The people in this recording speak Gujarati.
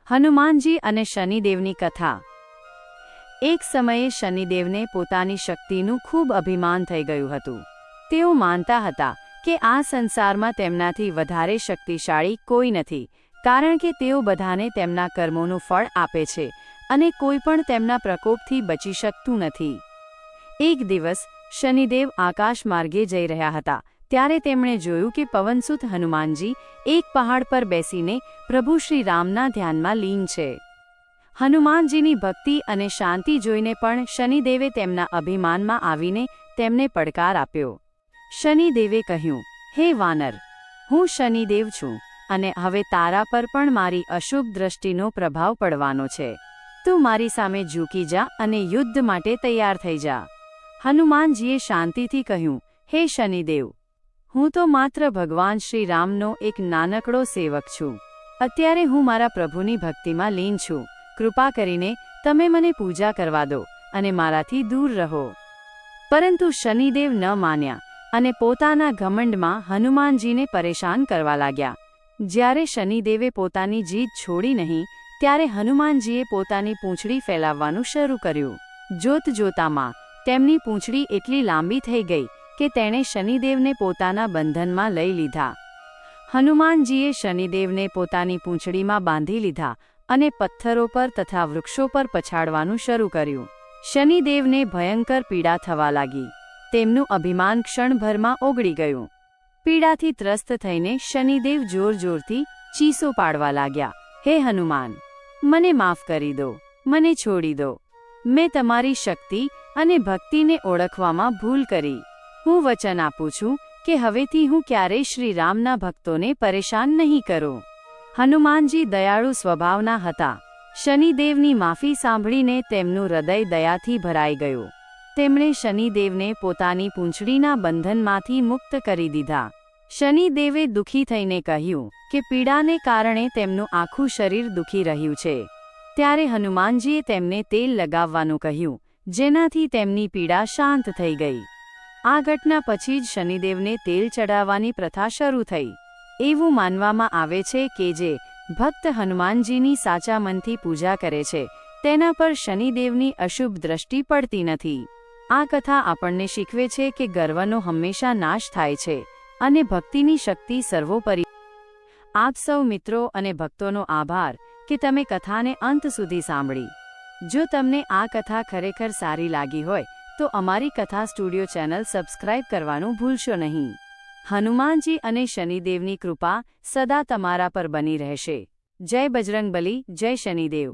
હનુમાનજી અને શનિદેવની કથા। એક સમયે શનિદેવને પોતાની શક્તિનું ખૂબ અભિમાન થઈ ગયું હતું। તેઓ માનતા હતા કે આ સંસારમાં તેમનાથી વધારે શક્તિશાળી કોઈ નથી, કારણ કે તેઓ બધાને તેમના કર્મોનું ફળ આપે છે અને કોઈ પણ તેમના પ્રકોપથી બચી શકતું નથી। એક દિવસ શનિદેવ આકાશ માર્ગે જઈ રહ્યા હતા, ત્યારે તેમણે જોયું કે પવનસુત હનુમાનજી એક પહાડ પર બેસીને પ્રભુ શ્રી રામના ધ્યાનમાં લીન છે। હનુમાનજીની ભક્તિ અને શાંતિ જોઈને પણ શનિદેવે તેમના અભિમાનમાં આવીને તેમને પડકાર આપ્યો। શનિદેવે કહ્યું, હે વાનર, હું શનિદેવ છું અને હવે તારા પર પણ મારી અશુભ દ્રષ્ટિનો પ્રભાવ પડવાનો છે। તું મારી સામે ઝૂકી જા અને યુદ્ધ માટે તૈયાર થઈ જા। હનુમાનજીએ શાંતિથી કહ્યું, હે શનિદેવ, હું તો માત્ર ભગવાન શ્રી રામનો એક નાનકડો સેવક છું। અત્યારે હું મારા પ્રભુની ભક્તિમાં લીન છું। કૃપા કરીને તમે મને પૂજા કરવા દો અને મારાથી દૂર રહો। પરંતુ શનિદેવ ન માન્યા અને પોતાના ઘમંડમાં હનુમાનજીને પરેશાન કરવા લાગ્યા। જ્યારે શનિદેવે પોતાની જીદ છોડી નહીં, ત્યારે હનુમાનજીએ પોતાની પૂંછડી ફેલાવવાનું શરૂ કર્યું। જોતજોતામાં તેમની પૂંછડી એટલી લાંબી થઈ ગઈ કે તેણે શનિદેવને પોતાના બંધનમાં લઈ લીધા। હનુમાનજીએ શનિદેવને પોતાની પૂંછડીમાં બાંધી લીધા અને પથ્થરો પર તથા વૃક્ષો પર પછાડવાનું શરૂ કર્યું। શનિદેવને ભયંકર પીડા થવા લાગી। તેમનું અભિમાન ક્ષણભરમાં ઓગળી ગયું। પીડાથી ત્રસ્ત થઈને શનિદેવ જોરજોરથી ચીસો પાડવા લાગ્યા, હે હનુમાન, મને માફ કરી દો, મને છોડી દો। મેં તમારી શક્તિ અને ભક્તિને ઓળખવામાં ભૂલ કરી। હું વચન આપું છું કે હવેથી હું ક્યારેય શ્રી રામના ભક્તોને પરેશાન નહીં કરું। હનુમાનજી દયાળુ સ્વભાવના હતા। શનિદેવની માફી સાંભળીને તેમનું હૃદય દયાથી ભરાઈ ગયું। તેમણે શનિદેવને પોતાની પૂંછડીના બંધનમાંથી મુક્ત કરી દીધા। શનિદેવે દુઃખી થઈને કહ્યું કે પીડાને કારણે તેમનું આખું શરીર દુઃખી રહ્યું છે। ત્યારે હનુમાનજીએ તેમને તેલ લગાવવાનું કહ્યું, જેનાથી તેમની પીડા શાંત થઈ ગઈ। આ ઘટના પછી જ શનિદેવને તેલ ચડાવવાની પ્રથા શરૂ થઈ। એવું માનવામાં આવે છે કે જે ભક્ત હનુમાનજીની સાચા મનથી પૂજા કરે છે, તેના પર શનિદેવની અશુભ દ્રષ્ટિ પડતી નથી। આ કથા આપણને શીખવે છે કે ગર્વનો હંમેશા નાશ થાય છે અને ભક્તિની શક્તિ સર્વોપરી। આપ સૌ મિત્રો અને ભક્તોનો આભાર કે તમે કથાને અંત સુધી સાંભળી। જો તમને આ કથા ખરેખર સારી લાગી હોય તો અમારી કથા સ્ટુડિયો ચેનલ સબસ્ક્રાઇબ કરવાનું ભૂલશો નહીં। હનુમાનજી અને શનિદેવની કૃપા સદા તમારા પર બની રહેશે। જય બજરંગબલી, જય શનિદેવ।